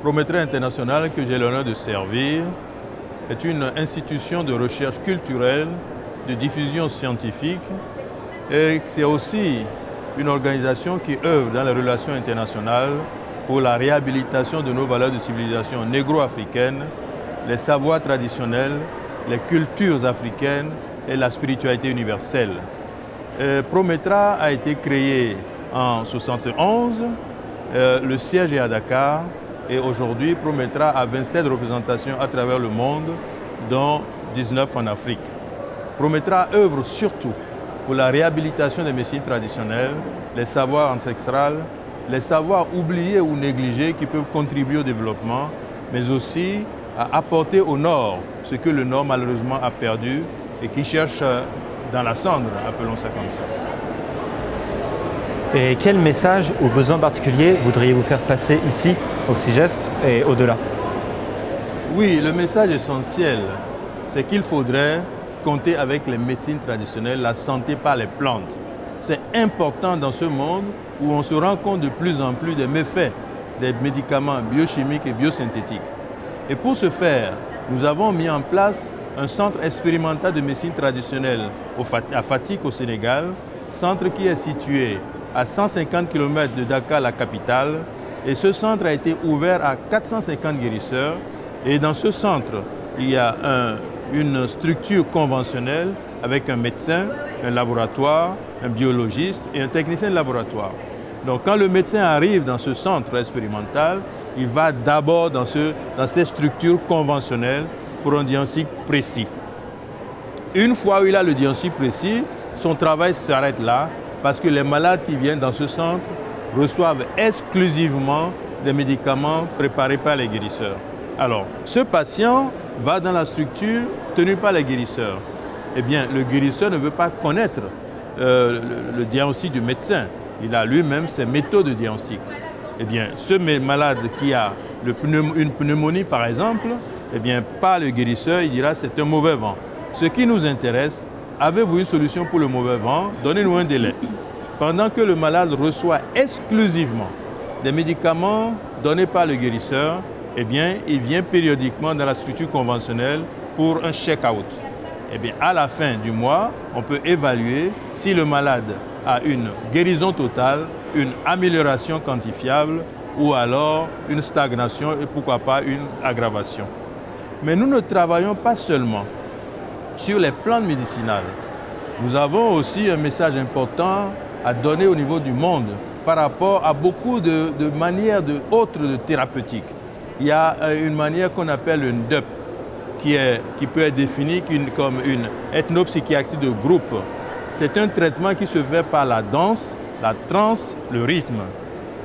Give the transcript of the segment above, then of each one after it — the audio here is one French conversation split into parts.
Prométra International, que j'ai l'honneur de servir, est une institution de recherche culturelle, de diffusion scientifique, et c'est aussi une organisation qui œuvre dans les relations internationales pour la réhabilitation de nos valeurs de civilisation négro-africaine, les savoirs traditionnels, les cultures africaines et la spiritualité universelle. Prométra a été créé en 1971, le siège est à Dakar et aujourd'hui Prométra a 27 représentations à travers le monde, dont 19 en Afrique. Prométra œuvre surtout pour la réhabilitation des médecines traditionnelles, les savoirs ancestrales, les savoirs oubliés ou négligés qui peuvent contribuer au développement, mais aussi à apporter au Nord ce que le Nord malheureusement a perdu et qui cherche dans la cendre, appelons ça comme ça. Et quel message ou besoin particulier voudriez-vous faire passer ici, au CIGEF et au-delà? Oui, le message essentiel, c'est qu'il faudrait compter avec les médecines traditionnelles, la santé par les plantes. C'est important dans ce monde où on se rend compte de plus en plus des méfaits des médicaments biochimiques et biosynthétiques. Et pour ce faire, nous avons mis en place un centre expérimental de médecine traditionnelle à Fatick au Sénégal, centre qui est situé à 150 km de Dakar, la capitale. Et ce centre a été ouvert à 450 guérisseurs. Et dans ce centre, il y a une structure conventionnelle avec un médecin, un laboratoire, un biologiste et un technicien de laboratoire. Donc quand le médecin arrive dans ce centre expérimental, il va d'abord dans ces structures conventionnelles pour un diagnostic précis. Une fois où il a le diagnostic précis, son travail s'arrête là parce que les malades qui viennent dans ce centre reçoivent exclusivement des médicaments préparés par les guérisseurs. Alors, ce patient va dans la structure tenue par les guérisseurs. Eh bien, le guérisseur ne veut pas connaître le diagnostic du médecin. Il a lui-même ses méthodes de diagnostic. Eh bien, ce malade qui a une pneumonie, par exemple, eh bien, par le guérisseur, il dira c'est un mauvais vent. Ce qui nous intéresse, avez-vous une solution pour le mauvais vent? Donnez-nous un délai. Pendant que le malade reçoit exclusivement des médicaments donnés par le guérisseur, eh bien, il vient périodiquement dans la structure conventionnelle pour un check-out. Eh bien, à la fin du mois, on peut évaluer si le malade a une guérison totale, une amélioration quantifiable ou alors une stagnation et pourquoi pas une aggravation. Mais nous ne travaillons pas seulement sur les plantes médicinales. Nous avons aussi un message important à donner au niveau du monde par rapport à beaucoup de manières autres de thérapeutique. Il y a une manière qu'on appelle une DEP qui peut être définie comme une ethnopsychiatrie de groupe. C'est un traitement qui se fait par la danse, la transe, le rythme.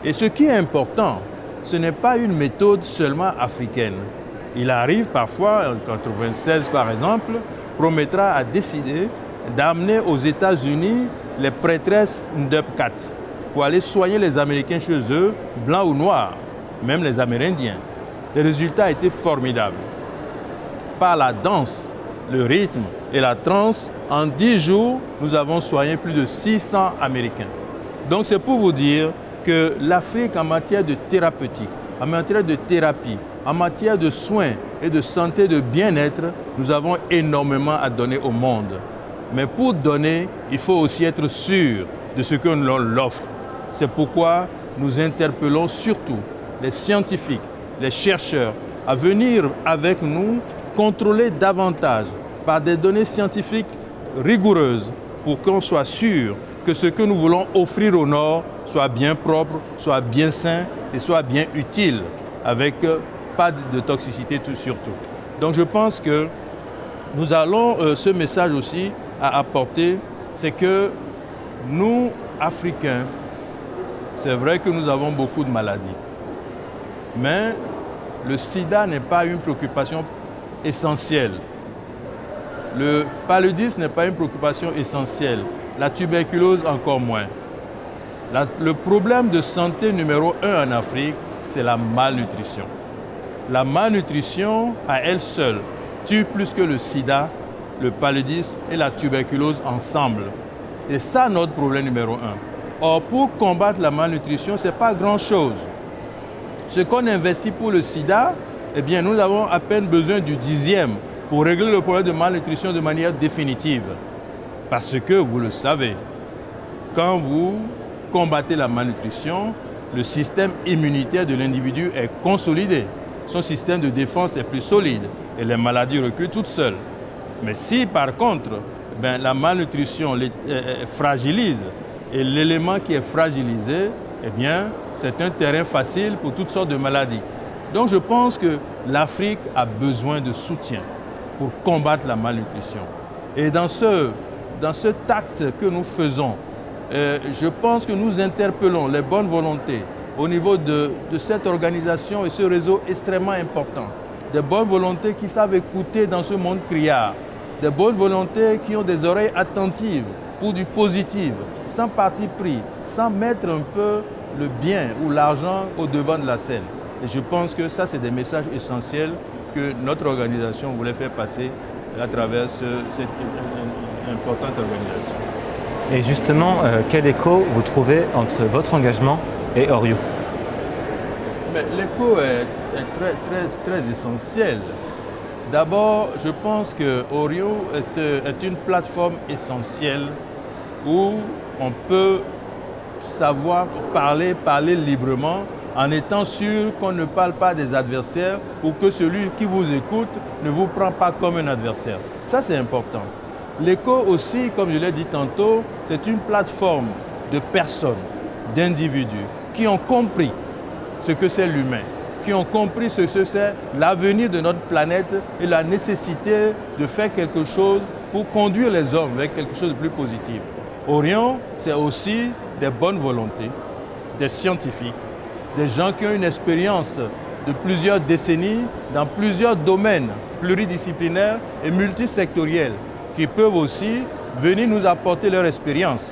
Et ce qui est important, ce n'est pas une méthode seulement africaine. Il arrive parfois, en 1996 par exemple, Prométra a décidé d'amener aux États-Unis les prêtresses Ndep 4 pour aller soigner les Américains chez eux, blancs ou noirs, même les Amérindiens. Les résultats étaient formidables. Par la danse, le rythme et la transe, en 10 jours, nous avons soigné plus de 600 Américains. Donc c'est pour vous dire que l'Afrique en matière de thérapeutique, en matière de thérapie, en matière de soins et de santé, de bien-être, nous avons énormément à donner au monde. Mais pour donner, il faut aussi être sûr de ce que l'on offre. C'est pourquoi nous interpellons surtout les scientifiques, les chercheurs, à venir avec nous contrôler davantage par des données scientifiques rigoureuses pour qu'on soit sûr que ce que nous voulons offrir au Nord soit bien propre, soit bien sain et soit bien utile, avec pas de toxicité surtout. Donc je pense que nous allons, ce message aussi à apporter, c'est que nous, Africains, c'est vrai que nous avons beaucoup de maladies, mais le sida n'est pas une préoccupation essentielle. Le paludisme n'est pas une préoccupation essentielle. La tuberculose encore moins. Le problème de santé numéro 1 en Afrique, c'est la malnutrition. La malnutrition, à elle seule, tue plus que le sida, le paludisme et la tuberculose ensemble. Et ça, notre problème numéro 1. Or, pour combattre la malnutrition, ce n'est pas grand-chose. Ce qu'on investit pour le sida, eh bien, nous avons à peine besoin du 10e pour régler le problème de malnutrition de manière définitive. Parce que, vous le savez, quand vous combattez la malnutrition, le système immunitaire de l'individu est consolidé. Son système de défense est plus solide et les maladies reculent toutes seules. Mais si, par contre, la malnutrition fragilise et l'élément qui est fragilisé, eh bien, c'est un terrain facile pour toutes sortes de maladies. Donc je pense que l'Afrique a besoin de soutien pour combattre la malnutrition. Et dans cet acte que nous faisons, je pense que nous interpellons les bonnes volontés au niveau de cette organisation et ce réseau extrêmement important. Des bonnes volontés qui savent écouter dans ce monde criard. Des bonnes volontés qui ont des oreilles attentives pour du positif, sans parti pris, sans mettre un peu le bien ou l'argent au devant de la scène. Et je pense que ça, c'est des messages essentiels que notre organisation voulait faire passer à travers cette importante organisation. Et justement, quel écho vous trouvez entre votre engagement et Orio? L'écho est très essentiel. D'abord, je pense que Orio est une plateforme essentielle où on peut savoir parler librement en étant sûr qu'on ne parle pas des adversaires ou que celui qui vous écoute ne vous prend pas comme un adversaire. Ça, c'est important. L'écho aussi, comme je l'ai dit tantôt, c'est une plateforme de personnes, d'individus qui ont compris ce que c'est l'humain, qui ont compris ce que c'est l'avenir de notre planète et la nécessité de faire quelque chose pour conduire les hommes vers quelque chose de plus positif. Orion, c'est aussi des bonnes volontés, des scientifiques, des gens qui ont une expérience de plusieurs décennies dans plusieurs domaines pluridisciplinaires et multisectoriels qui peuvent aussi venir nous apporter leur expérience.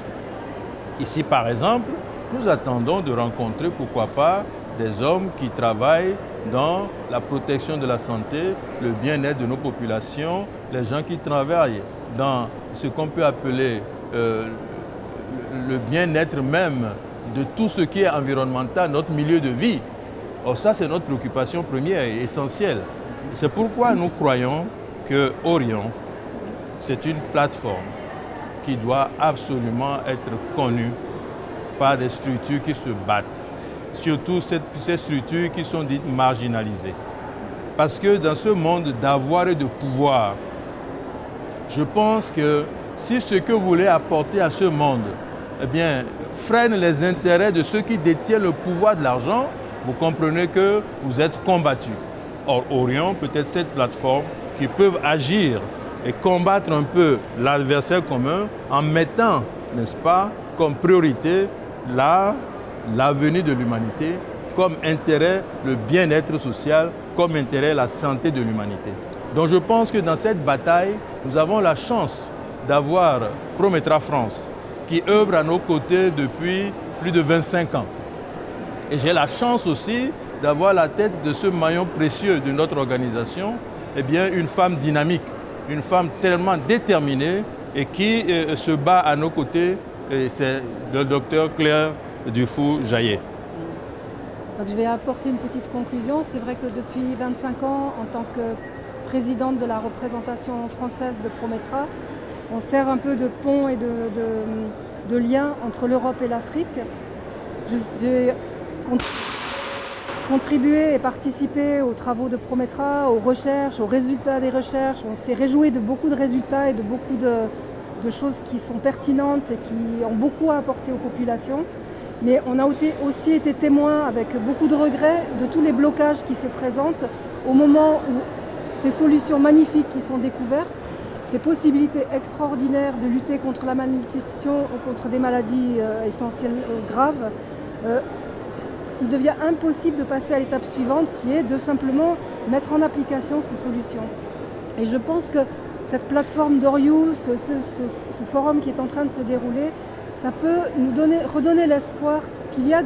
Ici, par exemple, nous attendons de rencontrer, pourquoi pas, des hommes qui travaillent dans la protection de la santé, le bien-être de nos populations, les gens qui travaillent dans ce qu'on peut appeler le bien-être même de tout ce qui est environnemental, notre milieu de vie. Or, ça, c'est notre préoccupation première et essentielle. C'est pourquoi nous croyons que Orion, c'est une plateforme qui doit absolument être connue par des structures qui se battent, surtout ces structures qui sont dites marginalisées. Parce que dans ce monde d'avoir et de pouvoir, je pense que si ce que vous voulez apporter à ce monde, eh bien, freine les intérêts de ceux qui détiennent le pouvoir de l'argent, vous comprenez que vous êtes combattus. Or, Orion peut être cette plateforme qui peut agir et combattre un peu l'adversaire commun en mettant, n'est-ce pas, comme priorité l'avenir de l'humanité, comme intérêt le bien-être social, comme intérêt la santé de l'humanité. Donc je pense que dans cette bataille, nous avons la chance d'avoir Prometra France, qui œuvre à nos côtés depuis plus de 25 ans. Et j'ai la chance aussi d'avoir la tête de ce maillon précieux de notre organisation, eh bien, une femme dynamique, une femme tellement déterminée et qui se bat à nos côtés, c'est le docteur Claire Dufour-Jaillet. Donc je vais apporter une petite conclusion. C'est vrai que depuis 25 ans, en tant que présidente de la représentation française de Prometra, on sert un peu de pont et de lien entre l'Europe et l'Afrique. J'ai contribué et participé aux travaux de Prometra, aux recherches, aux résultats des recherches. On s'est réjoui de beaucoup de résultats et de beaucoup de choses qui sont pertinentes et qui ont beaucoup à apporter aux populations. Mais on a aussi été témoin avec beaucoup de regrets de tous les blocages qui se présentent au moment où ces solutions magnifiques qui sont découvertes, ces possibilités extraordinaires de lutter contre la malnutrition ou contre des maladies essentielles graves, il devient impossible de passer à l'étape suivante qui est de simplement mettre en application ces solutions. Et je pense que cette plateforme d'Oriou, ce forum qui est en train de se dérouler, ça peut nous redonner l'espoir qu'il y a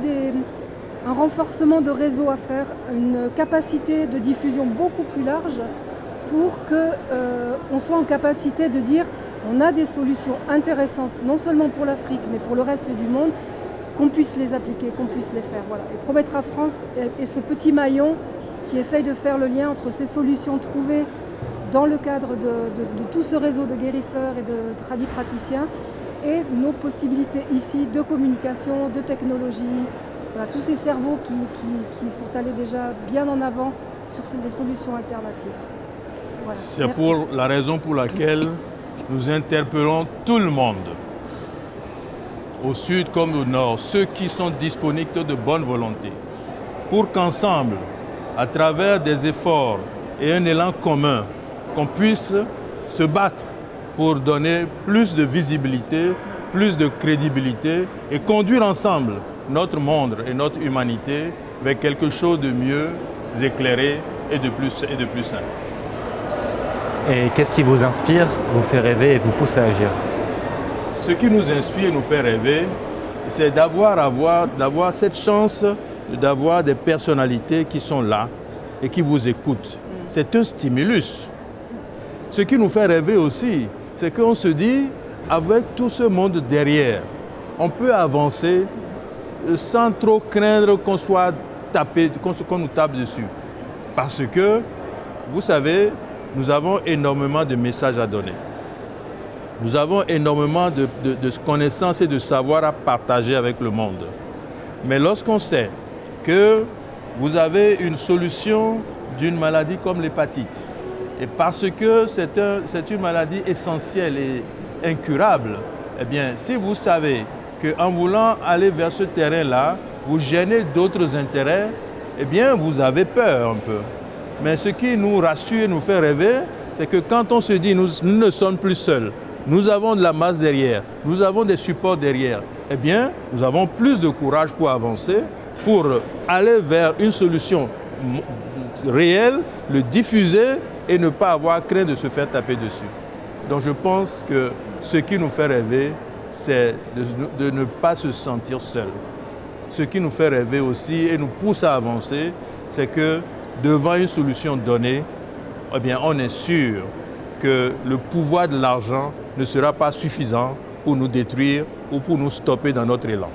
un renforcement de réseau à faire, une capacité de diffusion beaucoup plus large pour qu'on soit en capacité de dire on a des solutions intéressantes, non seulement pour l'Afrique, mais pour le reste du monde. qu'on puisse les appliquer, qu'on puisse les faire. Voilà. Et Prometra France est ce petit maillon qui essaye de faire le lien entre ces solutions trouvées dans le cadre de tout ce réseau de guérisseurs et de tradipraticiens et nos possibilités ici de communication, de technologie, voilà, tous ces cerveaux qui sont allés déjà bien en avant sur les solutions alternatives. Voilà. C'est pour la raison pour laquelle nous interpellons tout le monde, au sud comme au nord, ceux qui sont disponibles de bonne volonté, pour qu'ensemble, à travers des efforts et un élan commun, qu'on puisse se battre pour donner plus de visibilité, plus de crédibilité et conduire ensemble notre monde et notre humanité vers quelque chose de mieux éclairé et de plus sain. Et qu'est-ce qui vous inspire, vous fait rêver et vous pousse à agir? Ce qui nous inspire et nous fait rêver, c'est d'avoir cette chance d'avoir des personnalités qui sont là et qui vous écoutent. C'est un stimulus. Ce qui nous fait rêver aussi, c'est qu'on se dit, avec tout ce monde derrière, on peut avancer sans trop craindre qu'on soit tapé, qu'on nous tape dessus. Parce que, vous savez, nous avons énormément de messages à donner. Nous avons énormément de connaissances et de savoir à partager avec le monde. Mais lorsqu'on sait que vous avez une solution d'une maladie comme l'hépatite, et parce que c'est une maladie essentielle et incurable, eh bien, si vous savez qu'en voulant aller vers ce terrain-là, vous gênez d'autres intérêts, eh bien, vous avez peur un peu. Mais ce qui nous rassure et nous fait rêver, c'est que quand on se dit nous ne sommes plus seuls, nous avons de la masse derrière, nous avons des supports derrière, eh bien, nous avons plus de courage pour avancer, pour aller vers une solution réelle, le diffuser et ne pas avoir crainte de se faire taper dessus. Donc je pense que ce qui nous fait rêver, c'est de ne pas se sentir seul. Ce qui nous fait rêver aussi et nous pousse à avancer, c'est que devant une solution donnée, eh bien, on est sûr que le pouvoir de l'argent ne sera pas suffisant pour nous détruire ou pour nous stopper dans notre élan.